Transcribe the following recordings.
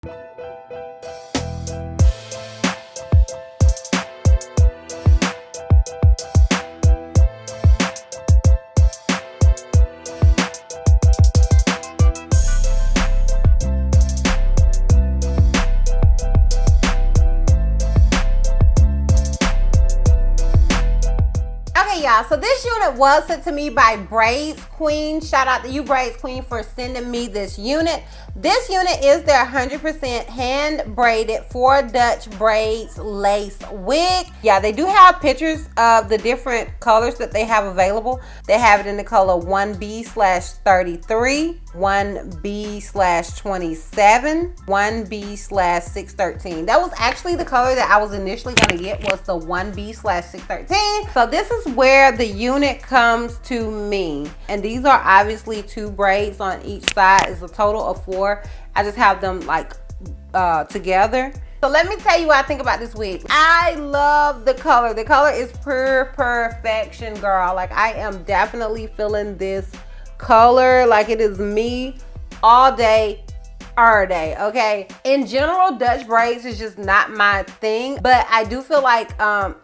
Y'all, so this unit was sent to me by Braids Queen. Shout out to you, Braids Queen, for sending me this unit. This unit is their 100% hand braided 4 Dutch braids lace wig. Yeah, they do have pictures of the different colors that they have available. They have it in the color 1B/33, 1B/27, 1B/613. That was actually the color that I was initially gonna get, was the 1B/613. So this is where the unit comes to me. And these are obviously 2 braids on each side. It's a total of 4. I just have them like together. So let me tell you what I think about this wig. I love the color. The color is pure perfection, girl. Like, I am definitely feeling this color like it is me all day, every day, okay? In general, Dutch braids is just not my thing, but I do feel like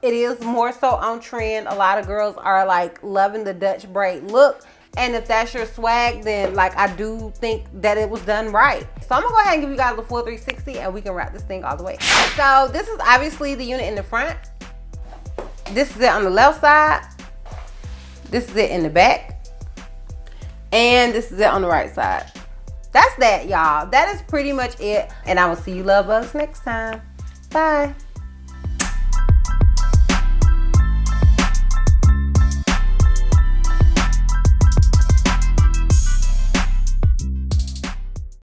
it is more so on trend. A lot of girls are like loving the Dutch braid look. And if that's your swag, then like I do think that it was done right. So I'm gonna go ahead and give you guys a full 360 and we can wrap this thing all the way. So this is obviously the unit in the front. This is it on the left side. This is it in the back. And this is it on the right side. That's that, y'all. That is pretty much it. And I will see you love bugs next time. Bye.